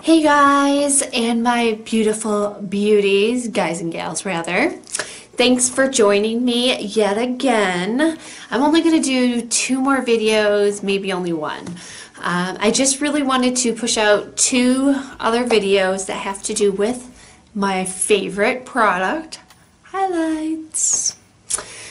Hey guys, and my beautiful beauties, guys and gals rather. Thanks for joining me yet again. I'm only going to do 2 more videos, maybe only 1. I just really wanted to push out 2 other videos that have to do with my favorite product, highlights.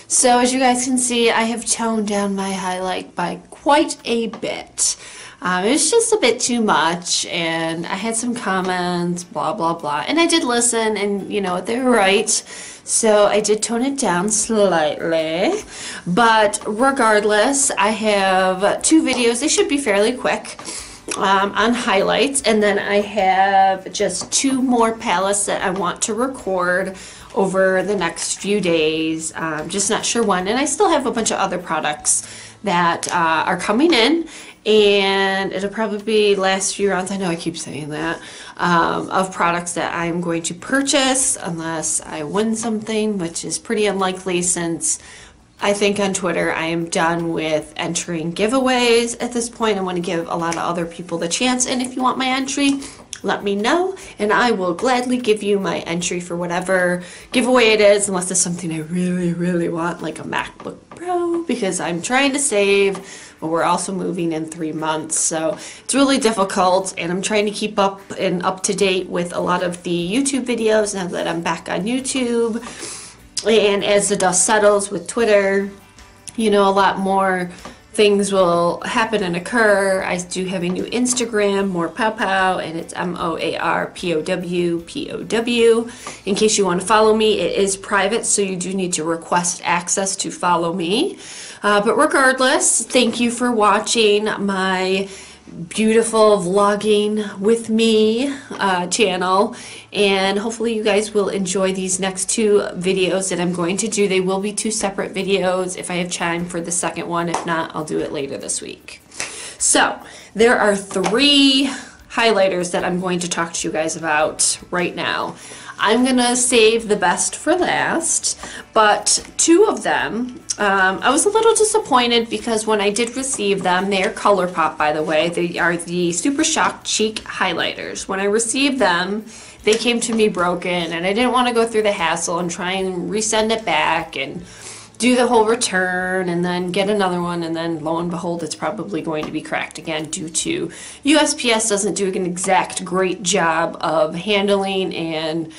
So as you guys can see, I have toned down my highlight by quite a bit. It was just a bit too much, and I had some comments, blah, blah, blah. And I did listen, and you know, they were right. So I did tone it down slightly. But regardless, I have 2 videos. They should be fairly quick on highlights. And then I have just 2 more palettes that I want to record over the next few days. Just not sure when. And I still have a bunch of other products that are coming in. And it'll probably be last few rounds, I know I keep saying that, of products that I'm going to purchase unless I win something, which is pretty unlikely since I think on Twitter I am done with entering giveaways at this point. I want to give a lot of other people the chance, and if you want my entry, let me know and I will gladly give you my entry for whatever giveaway it is, unless it's something I really, really want, like a MacBook Pro, because I'm trying to save. But we're also moving in 3 months, so it's really difficult, and I'm trying to keep up and up to date with a lot of the YouTube videos now that I'm back on YouTube. And as the dust settles with Twitter, you know, a lot more things will happen and occur. I do have a new Instagram, More Pow Pow, and it's MOARPOWPOW. In case you want to follow me, it is private, so you do need to request access to follow me. But regardless, thank you for watching my beautiful vlogging with me channel, and hopefully you guys will enjoy these next 2 videos that I'm going to do. They will be 2 separate videos if I have time for the second one. If not, I'll do it later this week. So there are 3 highlighters that I'm going to talk to you guys about right now. I'm gonna save the best for last, but 2 of them I was a little disappointed because when I did receive them, they're Colourpop, by the way. They are the Super Shock Cheek highlighters. When I received them, they came to me broken, and I didn't want to go through the hassle and try and resend it back and do the whole return and then get another one, and then lo and behold, it's probably going to be cracked again due to USPS doesn't do an exact great job of handling and,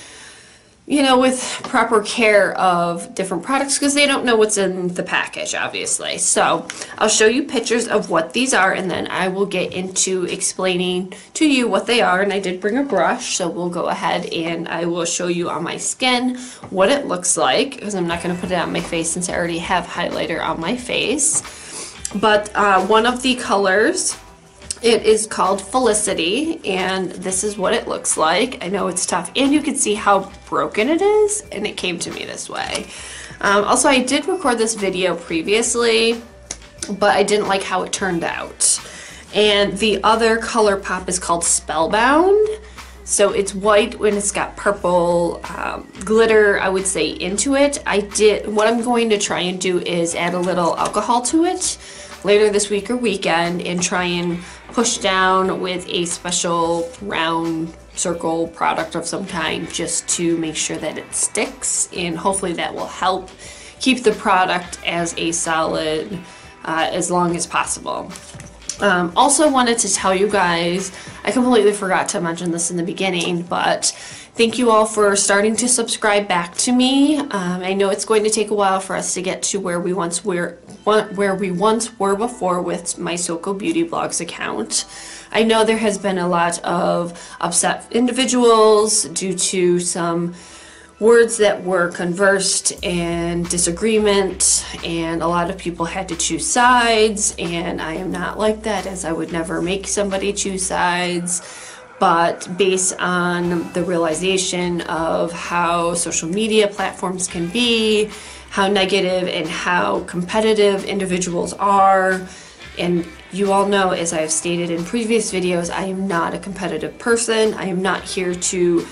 you know, with proper care of different products, because they don't know what's in the package, obviously. So I'll show you pictures of what these are, and then I will get into explaining to you what they are. And I did bring a brush, so we'll go ahead and I will show you on my skin what it looks like, because I'm not going to put it on my face since I already have highlighter on my face. But one of the colors, it is called Felicity, and this is what it looks like. I know it's tough, and you can see how broken it is, and it came to me this way. Also, I did record this video previously, but I didn't like how it turned out. And the other Colourpop is called Spellbound. So it's white when it's got purple glitter, I would say, into it. What I'm going to try and do is add a little alcohol to it later this week or weekend and try and push down with a special round circle product of some kind just to make sure that it sticks, and hopefully that will help keep the product as a solid as long as possible. Also wanted to tell you guys, I completely forgot to mention this in the beginning, but thank you all for starting to subscribe back to me. I know it's going to take a while for us to get to where we once were before with my SoCo Beauty Blogs account. I know there has been a lot of upset individuals due to some words that were conversed and disagreement, and a lot of people had to choose sides, and I am not like that, as I would never make somebody choose sides. But based on the realization of how social media platforms can be, how negative and how competitive individuals are, and you all know, as I have stated in previous videos, I am not a competitive person. I am not here to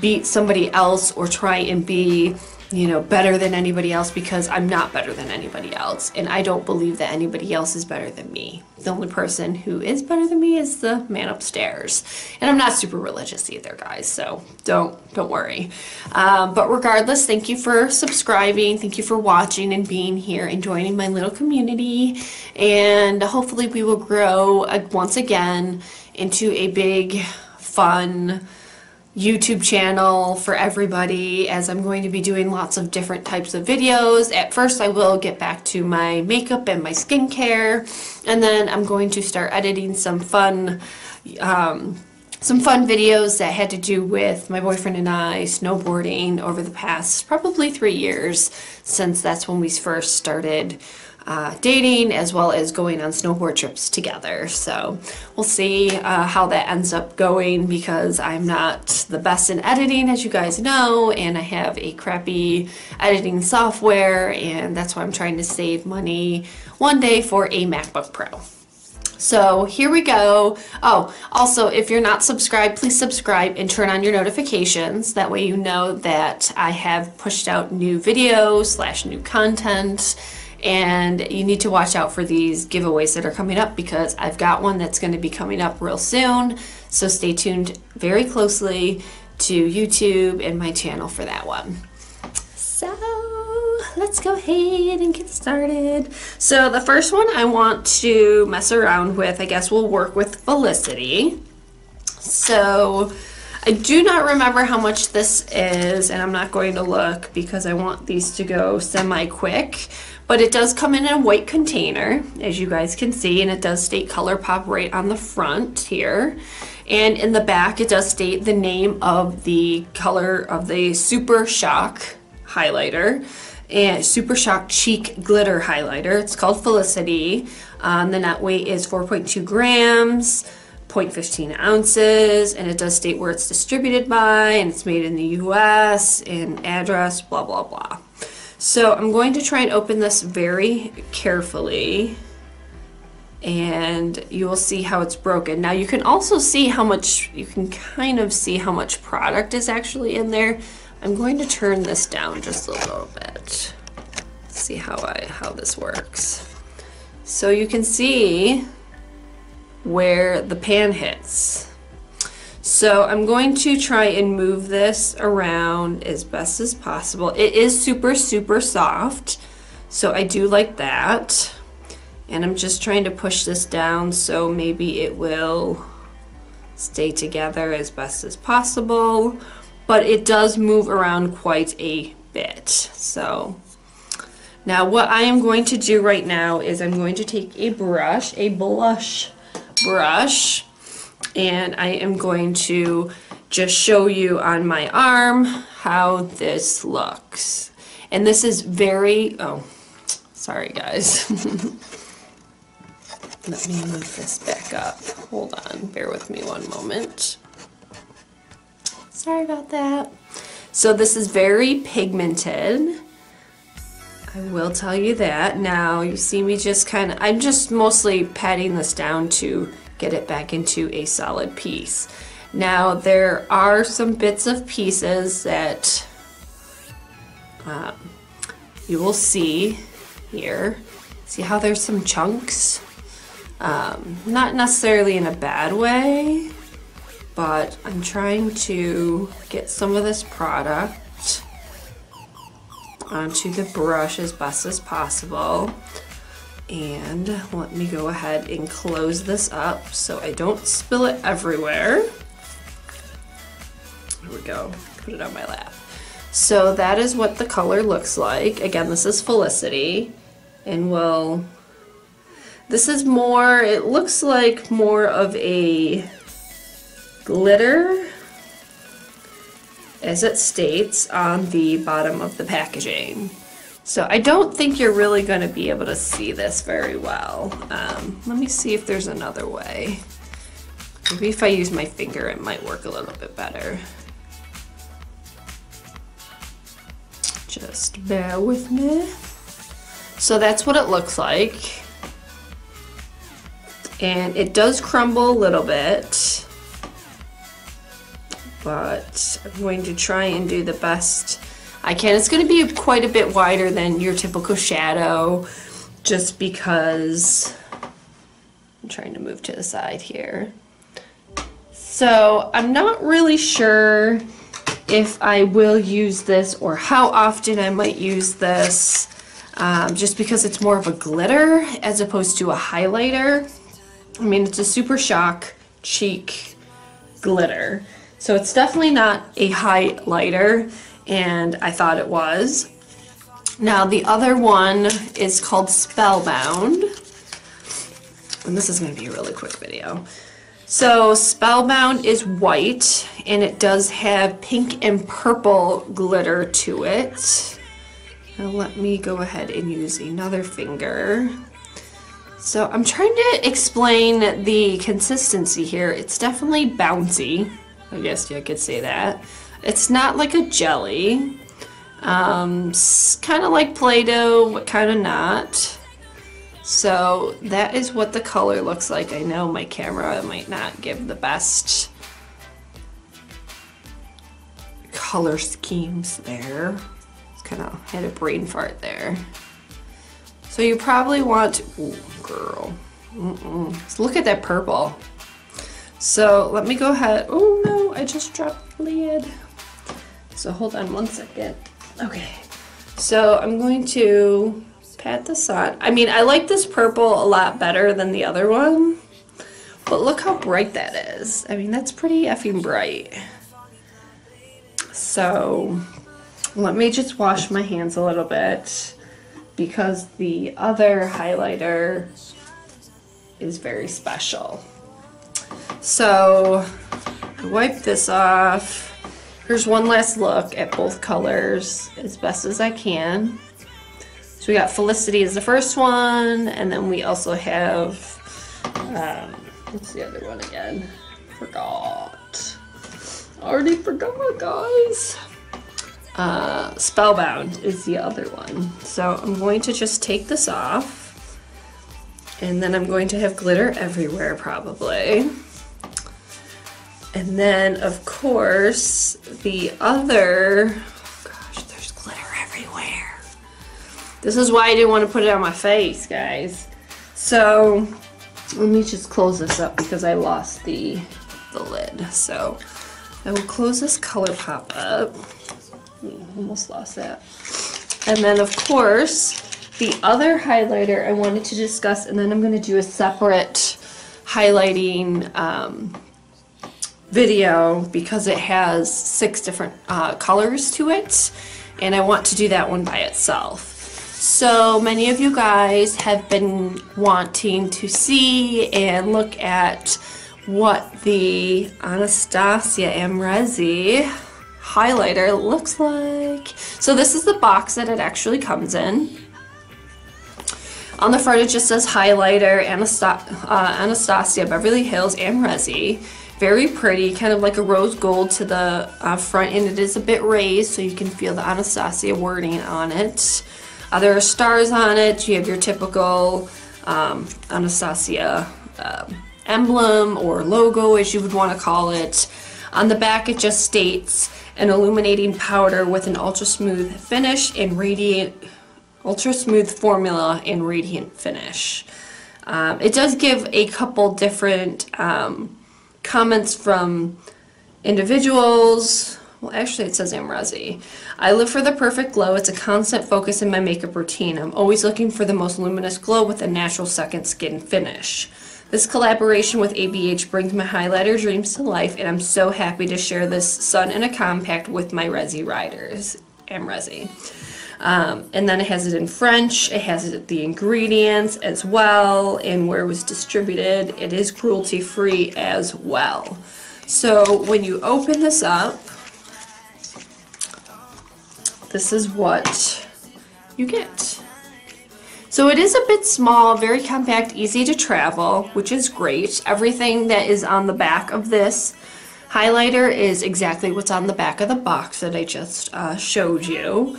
beat somebody else or try and be you know, better than anybody else, because I'm not better than anybody else, and I don't believe that anybody else is better than me. The only person who is better than me is the man upstairs, and I'm not super religious either, guys, so don't worry. But regardless, thank you for subscribing, thank you for watching and being here and joining my little community, and hopefully we will grow once again into a big, fun YouTube channel for everybody, as I'm going to be doing lots of different types of videos. At first I will get back to my makeup and my skincare, and then I'm going to start editing some fun videos that had to do with my boyfriend and I snowboarding over the past probably 3 years, since that's when we first started dating, as well as going on snowboard trips together. So we'll see how that ends up going, because I'm not the best in editing, as you guys know, and I have a crappy editing software, and that's why I'm trying to save money one day for a MacBook Pro. So here we go. Oh, also, if you're not subscribed, please subscribe and turn on your notifications. That way you know that I have pushed out new videos / new content. And you need to watch out for these giveaways that are coming up, because I've got one that's going to be coming up real soon. So stay tuned very closely to YouTube and my channel for that one. So let's go ahead and get started. So the first one I want to mess around with, I guess we'll work with Felicity. So I do not remember how much this is, and I'm not going to look because I want these to go semi-quick. But it does come in a white container, as you guys can see, and it does state Colourpop right on the front here. And in the back, it does state the name of the color of the Super Shock highlighter, and Super Shock Cheek Glitter Highlighter. It's called Felicity. The net weight is 4.2 grams, 0.15 ounces, and it does state where it's distributed by, and it's made in the US, and address, blah, blah, blah. So I'm going to try and open this very carefully, and you will see how it's broken. Now you can also see how much, you can kind of see how much product is actually in there. I'm going to turn this down just a little bit. See how this works. So you can see where the pan hits. So I'm going to try and move this around as best as possible. It is super, super soft, so I do like that. And I'm just trying to push this down so maybe it will stay together as best as possible. But it does move around quite a bit. So now what I am going to do right now is I'm going to take a brush, a blush brush, and I am going to just show you on my arm how this looks. And this is very, oh, sorry guys. Let me move this back up. Hold on, bear with me one moment. Sorry about that. So this is very pigmented. I will tell you that. Now you see me just kind of, I'm just mostly patting this down to get it back into a solid piece. Now there are some bits of pieces that you will see here. See how there's some chunks? Not necessarily in a bad way, but I'm trying to get some of this product onto the brush as best as possible. And let me go ahead and close this up so I don't spill it everywhere. There we go, put it on my lap. So that is what the color looks like. Again, this is Felicity, and this is more, it looks like more of a glitter, as it states on the bottom of the packaging. So I don't think you're really going to be able to see this very well. Let me see if there's another way. Maybe if I use my finger it might work a little bit better. Just bear with me. So that's what it looks like. And it does crumble a little bit, but I'm going to try and do the best I can. It's going to be quite a bit wider than your typical shadow, just because I'm trying to move to the side here. So I'm not really sure if I will use this or how often I might use this, just because it's more of a glitter as opposed to a highlighter. I mean, it's a Super Shock cheek glitter, so it's definitely not a highlighter, and I thought it was. Now the other one is called Spellbound, and this is going to be a really quick video. So Spellbound is white, and it does have pink and purple glitter to it. Now let me go ahead and use another finger. So I'm trying to explain the consistency here. It's definitely bouncy. I guess you could say that. It's not like a jelly. It's kind of like Play-Doh, but kind of not. So that is what the color looks like. I know my camera might not give the best color schemes there. It's kind of had a brain fart there. So you probably want, ooh, girl, So look at that purple. So let me go ahead, oh no, I just dropped the lid. So hold on one second. Okay, so I'm going to pat this on. I mean, I like this purple a lot better than the other one, but look how bright that is. I mean, that's pretty effing bright. So let me just wash my hands a little bit, because the other highlighter is very special. So I wipe this off. Here's one last look at both colors as best as I can. So we got Felicity as the first one, and then we also have, what's the other one again? Forgot. Already forgot, guys. Spellbound is the other one. So I'm going to just take this off, and then I'm going to have glitter everywhere probably. And then of course the other, oh gosh, there's glitter everywhere. This is why I didn't want to put it on my face, guys. So let me just close this up because I lost the lid. So I will close this Colourpop up. Almost lost that. And then of course the other highlighter I wanted to discuss, and then I'm going to do a separate highlighting video because it has 6 different colors to it, and I want to do that one by itself. So many of you guys have been wanting to see and look at what the Anastasia Amrezy highlighter looks like. So this is the box that it actually comes in. On the front it just says highlighter Anastasia Beverly Hills Amrezy. Very pretty, kind of like a rose gold to the front, and it is a bit raised so you can feel the Anastasia wording on it. There are stars on it. You have your typical Anastasia emblem or logo, as you would want to call it. On the back it just states an illuminating powder with an ultra smooth finish and ultra smooth formula and radiant finish. It does give a couple different comments from individuals. Well, actually it says Amrezy. I live for the perfect glow. It's a constant focus in my makeup routine. I'm always looking for the most luminous glow with a natural second skin finish. This collaboration with ABH brings my highlighter dreams to life, and I'm so happy to share this sun in a compact with my Resi riders, Amrezy. And then it has it in French, it has the ingredients as well, and where it was distributed. It is cruelty free as well. So when you open this up, this is what you get. So it is a bit small, very compact, easy to travel, which is great. Everything that is on the back of this highlighter is exactly what's on the back of the box that I just showed you.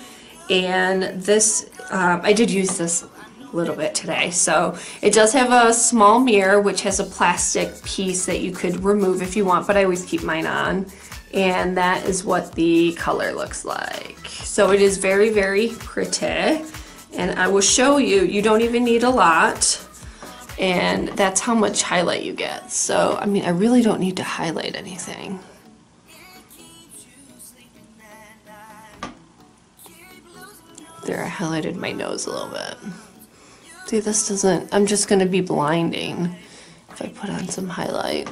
And this, I did use this a little bit today. So it does have a small mirror, which has a plastic piece that you could remove if you want, but I always keep mine on. and that is what the color looks like. So it is very, very pretty, and I will show you, you don't even need a lot, and that's how much highlight you get. So, I mean, I really don't need to highlight anything. There, I highlighted my nose a little bit. See, this doesn't, I'm just gonna be blinding if I put on some highlight.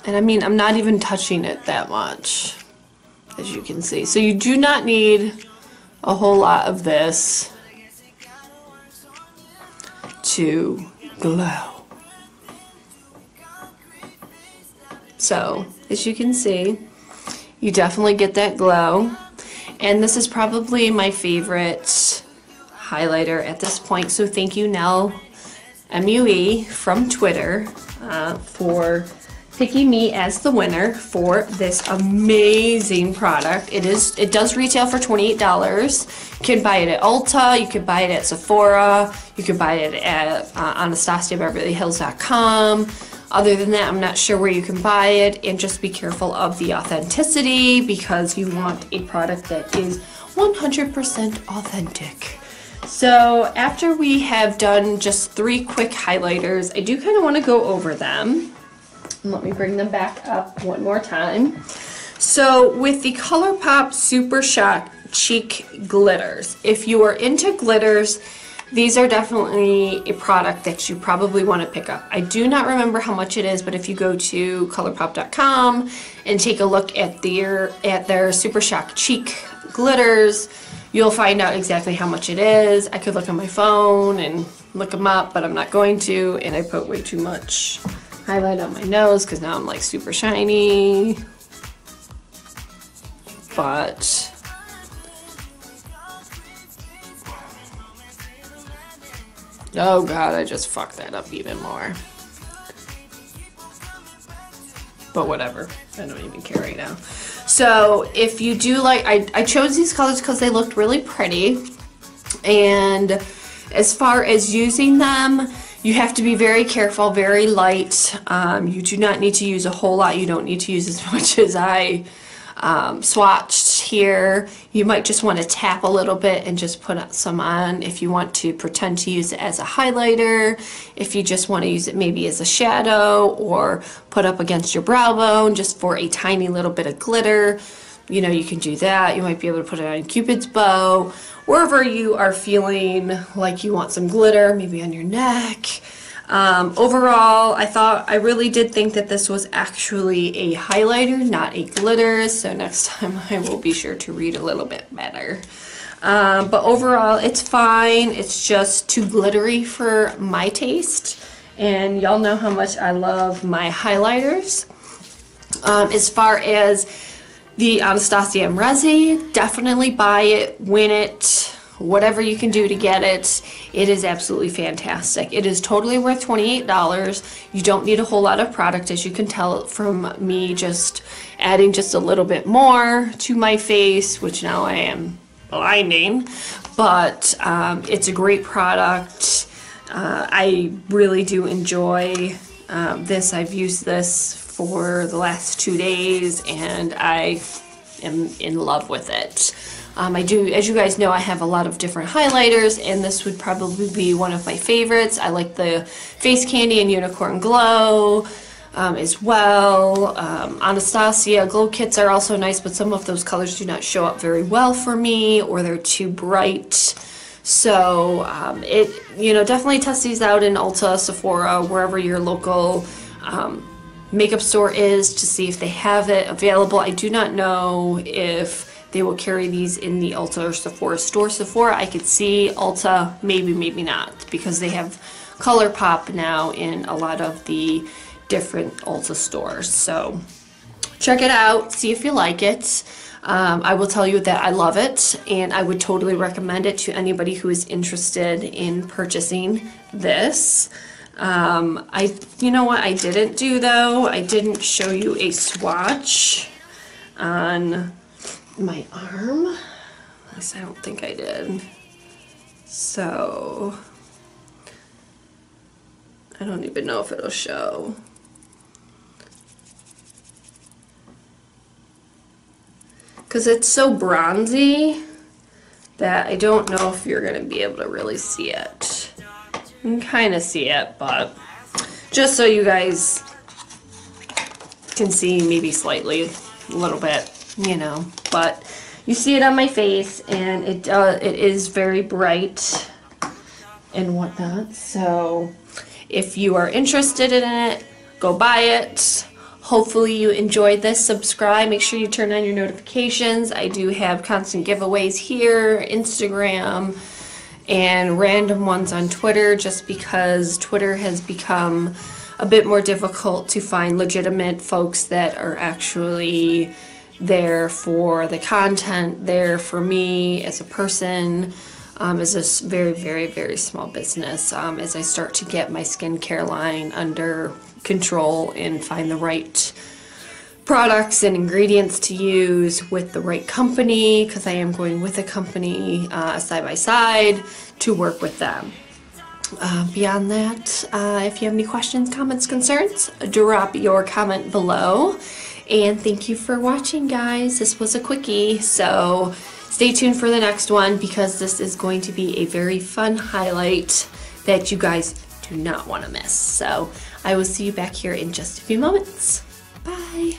And I mean, I'm not even touching it that much, as you can see. So you do not need a whole lot of this to glow. So, as you can see, you definitely get that glow. And this is probably my favorite highlighter at this point. So thank you, Nell MUE from Twitter, for picking me as the winner for this amazing product. It does retail for $28. You can buy it at Ulta, you can buy it at Sephora, you can buy it at Anastasia, BeverlyHills.com. Other than that, I'm not sure where you can buy it, and just be careful of the authenticity because you want a product that is 100% authentic. So after we have done just 3 quick highlighters, I do kind of want to go over them. Let me bring them back up one more time. So with the Colourpop Super Shock Cheek Glitters, if you are into glitters, these are definitely a product that you probably want to pick up. I do not remember how much it is, but if you go to colourpop.com and take a look at their Super Shock Cheek Glitters, you'll find out exactly how much it is. I could look on my phone and look them up, but I'm not going to, and I put way too much highlight on my nose because now I'm like super shiny. But oh god, I just fucked that up even more. But whatever, I don't even care right now. So if you do like, I chose these colors because they looked really pretty. And as far as using them, you have to be very careful, very light. You do not need to use a whole lot. You don't need to use as much as I swatched here. You might just want to tap a little bit and just put some on if you want to pretend to use it as a highlighter, if you just want to use it maybe as a shadow or put up against your brow bone just for a tiny little bit of glitter. You know, you can do that. You might be able to put it on Cupid's bow, wherever you are feeling like you want some glitter, maybe on your neck. Overall, I really did think that this was actually a highlighter, not a glitter, so next time I will be sure to read a little bit better. But overall, it's fine. It's just too glittery for my taste, and y'all know how much I love my highlighters. As far as the Anastasia Amrezy, definitely buy it, win it, whatever you can do to get it. It is absolutely fantastic. It is totally worth $28. You don't need a whole lot of product, as you can tell from me just adding just a little bit more to my face, which now I am blinding. But it's a great product. I really do enjoy this. I've used this for the last 2 days and I am in love with it. As you guys know, I have a lot of different highlighters, and this would probably be one of my favorites. I like the Face Candy and Unicorn Glow as well. Anastasia Glow Kits are also nice, but some of those colors do not show up very well for me, or they're too bright. So definitely test these out in Ulta, Sephora, wherever your local makeup store is, to see if they have it available. I do not know if they will carry these in the Ulta or Sephora store. Sephora, I could see. Ulta, maybe, maybe not, because they have Colourpop now in a lot of the different Ulta stores. So check it out, see if you like it. I will tell you that I love it, and I would totally recommend it to anybody who is interested in purchasing this. You know what I didn't do though? I didn't show you a swatch on my arm. At least I don't think I did. So I don't even know if it'll show. because it's so bronzy that I don't know if you're going to be able to really see it. You can kind of see it, but just so you guys can see maybe slightly, a little bit, you know. But you see it on my face, and it is very bright and whatnot. So if you are interested in it, go buy it. Hopefully you enjoyed this. Subscribe. Make sure you turn on your notifications. I do have constant giveaways here, Instagram, and random ones on Twitter, just because Twitter has become a bit more difficult to find legitimate folks that are actually there for the content, there for me as a person, as a very, very, very small business, as I start to get my skincare line under control and find the right products and ingredients to use with the right company, because I am going with a company side by side to work with them. Beyond that, if you have any questions, comments, concerns, drop your comment below. And thank you for watching, guys. This was a quickie, so stay tuned for the next one, because this is going to be a very fun highlight that you guys do not want to miss. So I will see you back here in just a few moments. Bye.